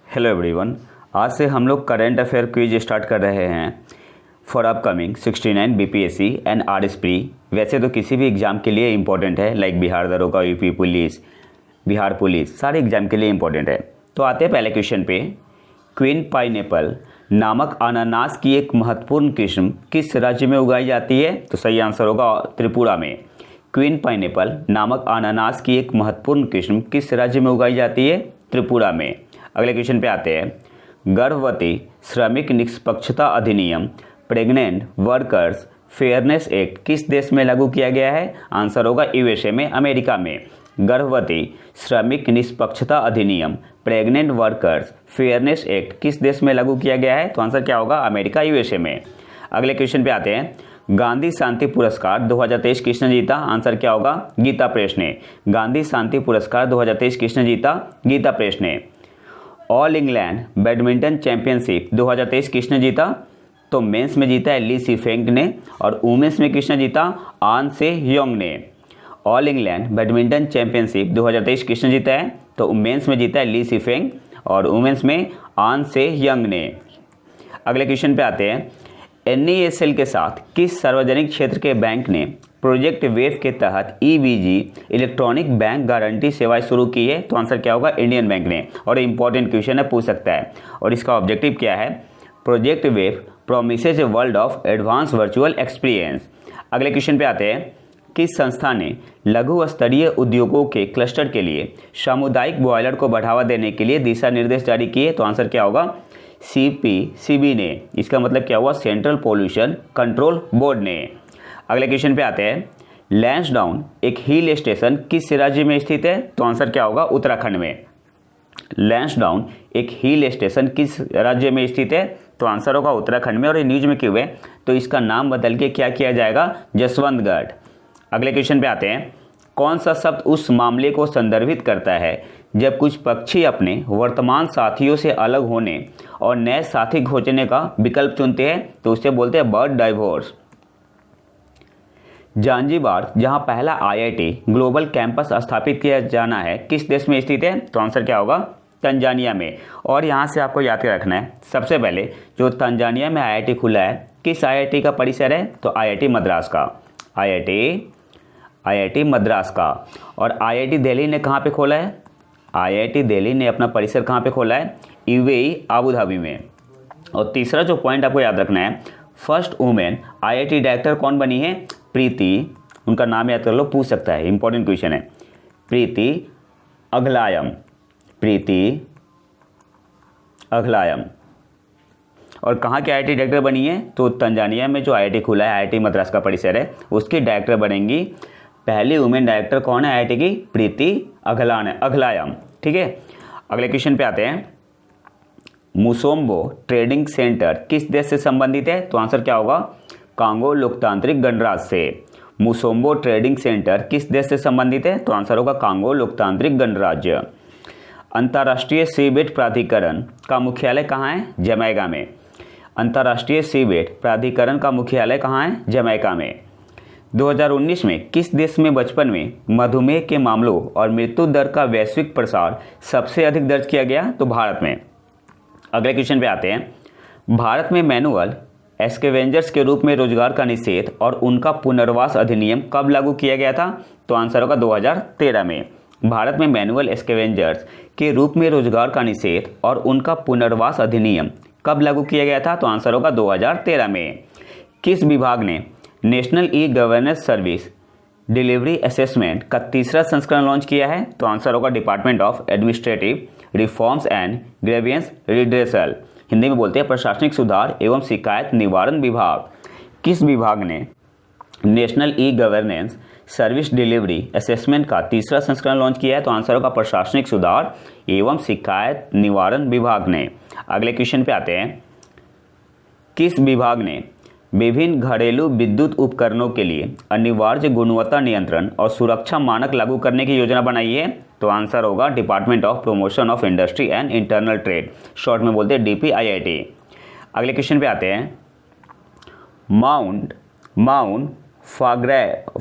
Hello everyone. आज से हम लोग करेंट अफेयर क्विज स्टार्ट कर रहे हैं for upcoming 69 BPSC and RSP. वैसे तो किसी भी एग्ज़ाम के लिए इंपॉर्टेंट है, लाइक बिहार दरोगा, यूपी पुलिस, बिहार पुलिस, सारे एग्ज़ाम के लिए इंपॉर्टेंट है। तो आते हैं पहले क्वेश्चन पे। क्वीन पाइनएप्पल नामक अनानास की एक महत्वपूर्ण किस्म किस राज्य में उगाई जाती है? तो सही आंसर होगा त्रिपुरा में। क्वीन पाइनएप्पल नामक अनानास की एक महत्वपूर्ण किस्म किस राज्य में उगाई जाती है? त्रिपुरा में। अगले क्वेश्चन पे आते हैं। गर्भवती श्रमिक निष्पक्षता अधिनियम प्रेग्नेंट वर्कर्स फेयरनेस एक्ट किस देश में लागू किया गया है? आंसर होगा यूएसए में, अमेरिका में। गर्भवती श्रमिक निष्पक्षता अधिनियम प्रेग्नेंट वर्कर्स फेयरनेस एक्ट किस देश में लागू किया गया है? तो आंसर क्या होगा? अमेरिका, यूएसए में। अगले क्वेश्चन पे आते हैं। गांधी शांति पुरस्कार 2023 किसने जीता? आंसर क्या होगा? गीता प्रेस ने। गांधी शांति पुरस्कार 2023 किसने जीता? गीता प्रेस ने। ऑल इंग्लैंड बैडमिंटन चैंपियनशिप 2023 किसने जीता? तो मेंस में जीता है ली सीफेंग ने, और वुमेन्स में किसने जीता? आन से योंग ने। ऑल इंग्लैंड बैडमिंटन चैंपियनशिप 2023 किसने जीता है? तो मेंस में जीता है ली सीफेंग और वुमेन्स में आन से यंग ने। अगले क्वेश्चन पे आते हैं। एनईएसएल के साथ किस सार्वजनिक क्षेत्र के बैंक ने प्रोजेक्ट वेव के तहत ईबीजी इलेक्ट्रॉनिक बैंक गारंटी सेवाएं शुरू की है? तो आंसर क्या होगा? इंडियन बैंक ने। और इंपॉर्टेंट क्वेश्चन है, पूछ सकता है। और इसका ऑब्जेक्टिव क्या है? Project wave promises a world of advance virtual experience. अगले क्वेश्चन पे आते हैं। किस संस्था ने लघु स्तरीय उद्योगों के क्लस्टर के लिए सामुदायिक बॉयलर को बढ़ावा देने के लिए दिशा निर्देश जारी किए? तो आंसर क्या होगा? सीपीसीबी ने। इसका मतलब क्या हुआ? सेंट्रल पोल्यूशन कंट्रोल बोर्ड ने। अगले क्वेश्चन पे आते हैं। लैंसडाउन एक हिल स्टेशन किस राज्य में स्थित है? तो आंसर क्या होगा? उत्तराखंड में। लैंसडाउन एक हिल स्टेशन किस राज्य में स्थित है? तो आंसर होगा उत्तराखंड में। और ये न्यूज में क्यों है? तो इसका नाम बदल के क्या किया जाएगा? जसवंतगढ़। अगले क्वेश्चन पे आते हैं। कौन सा शब्द उस मामले को संदर्भित करता है जब कुछ पक्षी अपने वर्तमान साथियों से अलग होने और नए साथी खोजने का विकल्प चुनते हैं? तो उसे बोलते हैं बर्ड डाइवोर्स। जांजिबार, जहां पहला आईआईटी ग्लोबल कैंपस स्थापित किया जाना है, किस देश में स्थित है? तो आंसर क्या होगा? तंजानिया में। और यहां से आपको याद रखना है, सबसे पहले जो तंजानिया में आईआईटी खुला है, किस आईआईटी का परिसर है? तो आईआईटी मद्रास का। आईआईटी मद्रास का। और आईआईटी दिल्ली ने कहाँ पे खोला है? आईआईटी दिल्ली ने अपना परिसर कहाँ पे खोला है? यूएई आबू धाबी में। और तीसरा जो पॉइंट आपको याद रखना है, फर्स्ट वुमेन आईआईटी डायरेक्टर कौन बनी है? प्रीति, उनका नाम याद कर लो, पूछ सकता है, इंपॉर्टेंट क्वेश्चन है। प्रीति अगलायम। प्रीति अगलायम। और कहाँ के आईआईटी डायरेक्टर बनी है? तो तंजानिया में जो आईआईटी खुला है, आईआईटी मद्रास का परिसर है, उसकी डायरेक्टर बनेंगी। पहली वुमेन डायरेक्टर कौन है आईआईटी की? प्रीति अगलायम। ठीक है। अगले क्वेश्चन पे आते हैं। मुसोम्बो ट्रेडिंग सेंटर किस देश से संबंधित है? तो आंसर क्या होगा? कांगो लोकतांत्रिक गणराज्य से। मुसोम्बो ट्रेडिंग सेंटर किस देश से संबंधित है? तो आंसर होगा कांगो लोकतांत्रिक गणराज्य। अंतर्राष्ट्रीय सीबेट प्राधिकरण का मुख्यालय कहाँ है? जमैका में। अंतर्राष्ट्रीय सीबेट प्राधिकरण का मुख्यालय कहाँ है? जमैका में। 2019 में किस देश में बचपन में मधुमेह के मामलों और मृत्यु दर का वैश्विक प्रसार सबसे अधिक दर्ज किया गया? तो भारत में। अगले क्वेश्चन पे आते हैं। भारत में मैनुअल एस्केवेंजर्स के रूप में रोजगार का निषेध और उनका पुनर्वास अधिनियम कब लागू किया गया था? तो आंसर होगा 2013 में। भारत में मैनुअल एस्केवेंजर्स के रूप में रोजगार का निषेध और उनका पुनर्वास अधिनियम कब लागू किया गया था? तो आंसर होगा 2013 में। किस विभाग ने national e governance service delivery assessment का तीसरा संस्करण लॉन्च किया है? तो आंसर होगा department of administrative reforms and grievance redressal. Hindi में बोलते हैं प्रशासनिक सुधार एवं शिकायत निवारण विभाग। किस विभाग ने national e governance service delivery assessment का तीसरा संस्करण लॉन्च किया है? तो आंसर होगा प्रशासनिक सुधार एवं शिकायत निवारण विभाग ने। अगले क्वेश्चन पे आते हैं। किस विभाग ने विभिन्न घरेलू विद्युत उपकरणों के लिए अनिवार्य गुणवत्ता नियंत्रण और सुरक्षा मानक लागू करने की योजना बनाई है? तो आंसर होगा department of promotion of industry and internal trade, short में बोलते हैं डीपीआईआईटी। अगले क्वेश्चन पे आते हैं। माउंट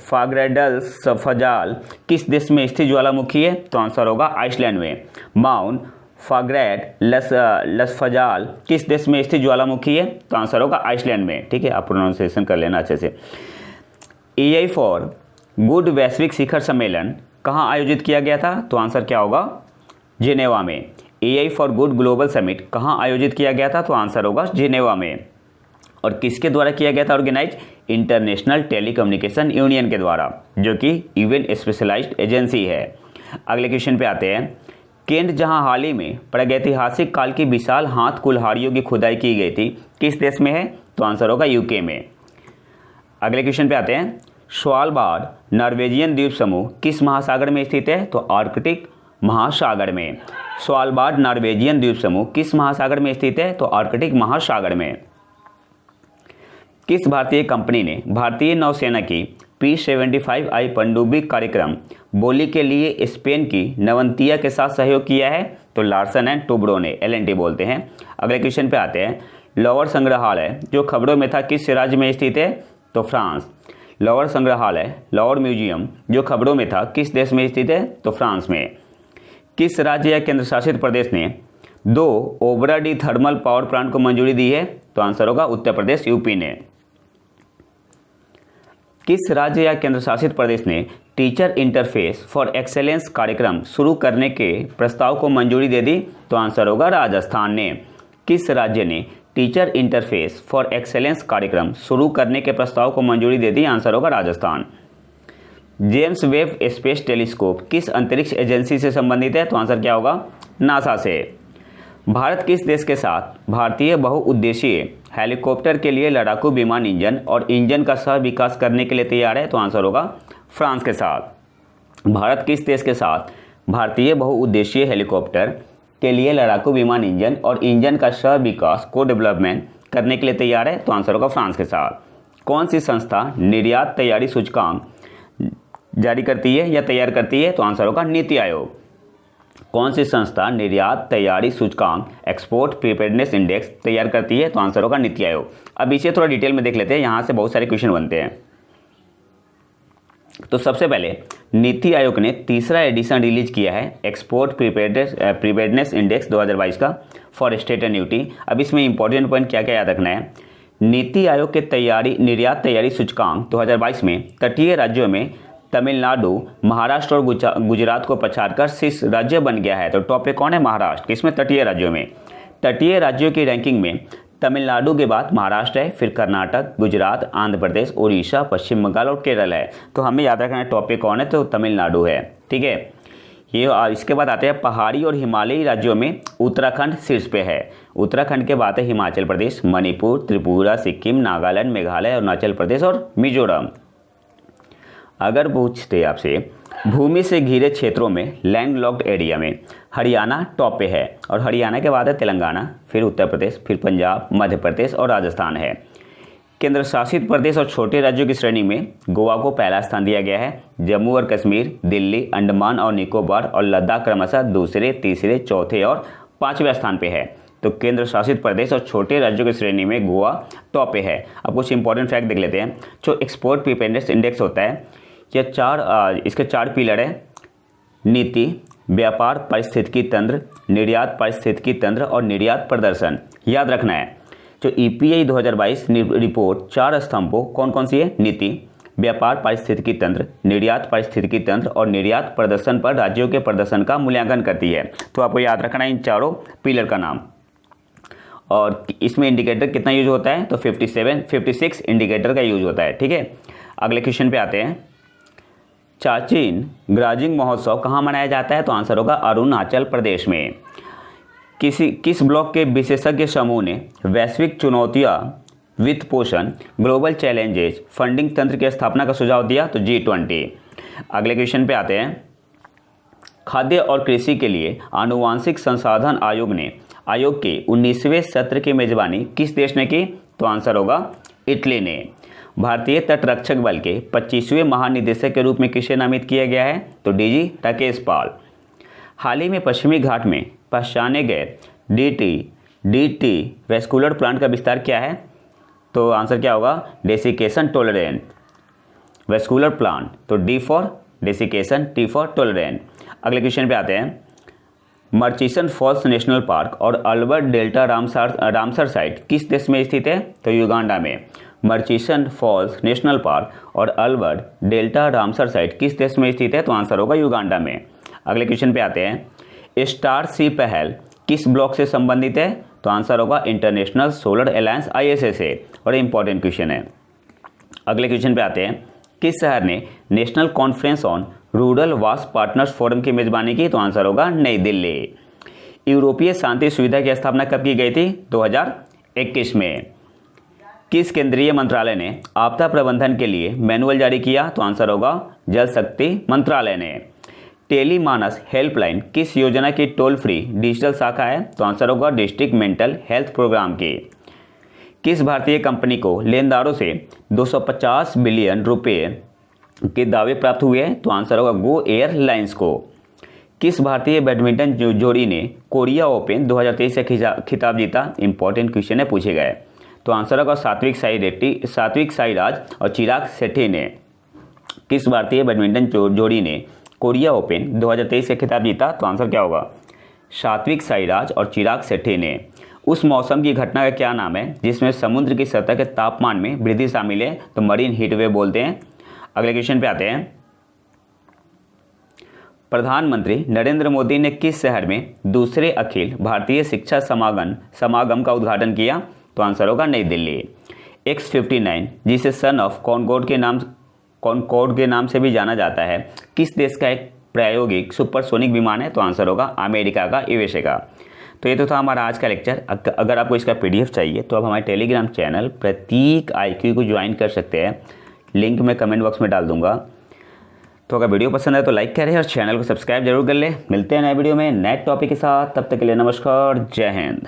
फाग्रेडल्स फजाल किस देश में स्थित ज्वालामुखी है? तो आंसर होगा आइसलैंड में। माउंट फाग्रेट लसफजाल किस देश में स्थित ज्वालामुखी है? तो आंसर होगा आइसलैंड में। ठीक है, आप प्रोनाउंसिएशन कर लेना अच्छे से। AI फॉर गुड वैश्विक शिखर सम्मेलन कहाँ आयोजित किया गया था? तो आंसर क्या होगा? जिनेवा में। AI for good global summit कहाँ आयोजित किया गया था? तो आंसर होगा जिनेवा में। और किसके द्वारा किया गया था ऑर्गेनाइज? इंटरनेशनल टेलीकम्युनिकेशन यूनियन के द्वारा, जो कि इवेंट स्पेशलाइज्ड एजेंसी है। अगले क्वेश्चन पे आते हैं। केंट जहां हाल ही में प्रागैतिहासिक काल की विशाल हाथ कुल्हाड़ियों की खुदाई की गई थी, किस देश में है? तो आंसर होगा यूके में। अगले क्वेश्चन पे आते हैं। स्वालबार्ड नॉर्वेजियन द्वीप समूह किस महासागर में स्थित है? तो आर्कटिक महासागर में। स्वालबार्ड नॉर्वेजियन द्वीप समूह किस महासागर में स्थित है? तो आर्कटिक महासागर में। किस भारतीय कंपनी ने भारतीय नौसेना की P-75I पनडुब्बी कार्यक्रम बोली के लिए स्पेन की नवंतिया के साथ सहयोग किया है? तो लार्सन एंड टुब्रो ने, LNT बोलते हैं। अगले क्वेश्चन पे आते हैं। लोअर संग्रहालय जो खबरों में था किस राज्य में स्थित है? तो फ्रांस। लोअर संग्रहालय, लोअर म्यूजियम जो खबरों में था किस देश में स्थित है? तो फ्रांस में। किस राज्य या केंद्र शासित प्रदेश ने 2 Obra D thermal power plant को मंजूरी दी है? तो आंसर होगा उत्तर प्रदेश, यूपी ने। किस राज्य या केंद्र शासित प्रदेश ने टीचर इंटरफेस फॉर एक्सेलेंस कार्यक्रम शुरू करने के प्रस्ताव को मंजूरी दे दी? तो आंसर होगा राजस्थान ने। किस राज्य ने टीचर इंटरफेस फॉर एक्सेलेंस कार्यक्रम शुरू करने के प्रस्ताव को मंजूरी दे दी? आंसर होगा Rajasthan. James Webb space telescope किस अंतरिक्ष एजेंसी से संबंधित है? तो आंसर क्या होगा? नासा से। भारत किस देश के साथ भारतीय बहुउद्देशीय हेलीकॉप्टर के लिए लड़ाकू विमान इंजन और इंजन का सह विकास करने के लिए तैयार है? तो आंसर होगा फ्रांस के साथ। भारत किस देश के साथ भारतीय बहुउद्देशीय हेलीकॉप्टर के लिए लड़ाकू विमान इंजन और इंजन का सह विकास को डेवलपमेंट करने के लिए तैयार है? तो आंसर होगा फ्रांस के साथ। कौन सी संस्था निर्यात तैयारी सूचकांक जारी करती है या तैयार करती है? तो आंसर होगा नीति आयोग। कौन सी संस्था निर्यात तैयारी सूचकांक एक्सपोर्ट प्रिपेयर्डनेस इंडेक्स तैयार करती है? तो आंसर होगा नीति आयोग। अब इसे थोड़ा डिटेल में देख लेते हैं, यहाँ से बहुत सारे क्वेश्चन बनते हैं। तो सबसे पहले नीति आयोग ने तीसरा एडिशन रिलीज किया है एक्सपोर्ट प्रिपेयर्डनेस इंडेक्स 2022 का फॉर स्टेट एंड यूटी। अब इसमें इंपॉर्टेंट पॉइंट क्या क्या याद रखना है। नीति आयोग के निर्यात तैयारी सूचकांक 2022 में तटीय राज्यों में तमिलनाडु, महाराष्ट्र और गुजरात को पछाड़कर शीर्ष राज्य बन गया है। तो टॉप पे कौन है? महाराष्ट्र। किसमें? तटीय राज्यों में। तटीय राज्यों की रैंकिंग में तमिलनाडु के बाद महाराष्ट्र है, फिर कर्नाटक, गुजरात, आंध्र प्रदेश, उड़ीसा, पश्चिम बंगाल और केरल है। तो हमें याद रखना है टॉप पे कौन है? तो तमिलनाडु है। ठीक है, ये इसके बाद आते हैं पहाड़ी और हिमालयी राज्यों में उत्तराखंड शीर्ष पे है। उत्तराखंड के बाद है हिमाचल प्रदेश, मणिपुर, त्रिपुरा, सिक्किम, नागालैंड, मेघालय, अरुणाचल प्रदेश और मिजोरम। अगर पूछते आपसे भूमि से घिरे क्षेत्रों में लैंडलॉक्ड एरिया में हरियाणा टॉप पे है, और हरियाणा के बाद है तेलंगाना, फिर उत्तर प्रदेश, फिर पंजाब, मध्य प्रदेश और राजस्थान है। केंद्र शासित प्रदेश और छोटे राज्यों की श्रेणी में गोवा को पहला स्थान दिया गया है। जम्मू और कश्मीर, दिल्ली, अंडमान और निकोबार और लद्दाख क्रमशः दूसरे, तीसरे, चौथे और 5वें स्थान पे है। तो केंद्र शासित प्रदेश और छोटे राज्यों की श्रेणी में गोवा टॉप पे है। अब कुछ इंपॉर्टेंट फैक्ट देख लेते हैं। जो एक्सपोर्ट प्रिपेयर्डनेस इंडेक्स होता है, यह इसके 4 पिलर है। नीति, व्यापार पारिस्थितिकी तंत्र, निर्यात पारिस्थितिकी तंत्र और निर्यात प्रदर्शन। याद रखना है जो EPI 2022 रिपोर्ट 4 स्तंभों कौन कौन सी है? नीति, व्यापार पारिस्थितिकी तंत्र, निर्यात पारिस्थितिकी तंत्र और निर्यात प्रदर्शन पर राज्यों के प्रदर्शन का मूल्यांकन करती है। तो आपको याद रखना है इन चारों पिलर का नाम। और इसमें इंडिकेटर कितना यूज होता है? तो 56 इंडिकेटर का यूज होता है। ठीक है, अगले क्वेश्चन पे आते हैं। चाचिन ग्राजिंग महोत्सव कहाँ मनाया जाता है? तो आंसर होगा अरुणाचल प्रदेश में। किस ब्लॉक के विशेषज्ञ समूह ने वैश्विक चुनौतियां, वित्त पोषण, ग्लोबल चैलेंजेस, फंडिंग तंत्र की स्थापना का सुझाव दिया? तो G20। अगले क्वेश्चन पे आते हैं। खाद्य और कृषि के लिए आनुवांशिक संसाधन आयोग के 19वें सत्र की मेजबानी किस देश ने की? तो आंसर होगा इटली ने। भारतीय तटरक्षक बल के 25वें महानिदेशक के रूप में किसे नामित किया गया है? तो DG राकेश पाल। हाल ही में पश्चिमी घाट में पहचाने गए DT वैस्कुलर प्लांट का विस्तार क्या है? तो आंसर क्या होगा? Desiccation tolerant vascular plant. तो D for desiccation, T for tolerant. अगले क्वेश्चन पे आते हैं। मर्चिसन फॉल्स नेशनल पार्क और अल्बर्ट डेल्टा रामसर साइट किस देश में स्थित है? तो युगांडा में। मर्चिसन फॉल्स नेशनल पार्क और अल्बर्ट डेल्टा रामसर साइट किस देश में स्थित है? तो आंसर होगा युगांडा में। अगले क्वेश्चन पे आते हैं। स्टार सी पहल किस ब्लॉक से संबंधित है? तो आंसर होगा इंटरनेशनल सोलर अलायंस ISA से, और इंपॉर्टेंट क्वेश्चन है। अगले क्वेश्चन पे आते हैं। किस शहर ने नेशनल कॉन्फ्रेंस ऑन रूरल वास पार्टनर्स फोरम की मेजबानी की? तो आंसर होगा नई दिल्ली। यूरोपीय शांति सुविधा की स्थापना कब की गई थी? 2021 में। किस केंद्रीय मंत्रालय ने आपदा प्रबंधन के लिए मैनुअल जारी किया? तो आंसर होगा जल शक्ति मंत्रालय ने। टेलीमानस हेल्पलाइन किस योजना की टोल फ्री डिजिटल शाखा है? तो आंसर होगा डिस्ट्रिक्ट मेंटल हेल्थ प्रोग्राम की। किस भारतीय कंपनी को लेनदारों से 250 बिलियन रुपए के दावे प्राप्त हुए हैं? तो आंसर होगा गो एयरलाइंस को। किस भारतीय बैडमिंटन जोड़ी ने कोरिया ओपन 2023 से खिताब जीता? इंपॉर्टेंट क्वेश्चन है, पूछे गए। तो आंसर होगा सात्विक साईराज और चिराग शेट्टी ने। किस भारतीय बैडमिंटन जोड़ी ने कोरिया ओपन 2023 से खिताब जीता? तो आंसर क्या होगा? सात्विक साईराज और चिराग शेट्टी ने। उस मौसम की घटना का क्या नाम है जिसमें समुद्र की सतह के तापमान में वृद्धि शामिल है? तो मरीन हीट वेव बोलते हैं। अगले क्वेश्चन पे आते हैं। प्रधानमंत्री नरेंद्र मोदी ने किस शहर में दूसरे अखिल भारतीय शिक्षा समागम का उद्घाटन किया? तो आंसर होगा नई दिल्ली। X-59 जिसे सन ऑफ कॉनकॉर्ड के नाम से भी जाना जाता है, किस देश का एक प्रायोगिक सुपरसोनिक विमान है? तो आंसर होगा अमेरिका का, USA का। तो ये तो था हमारा आज का लेक्चर। अगर आपको इसका PDF चाहिए तो आप हमारे टेलीग्राम चैनल प्रतीक IQ को ज्वाइन कर सकते हैं, लिंक मैं कमेंट बॉक्स में डाल दूंगा। तो अगर वीडियो पसंद है तो लाइक करें और चैनल को सब्सक्राइब जरूर कर लें। मिलते हैं नए वीडियो में नए टॉपिक के साथ, तब तक के लिए नमस्कार, जय हिंद।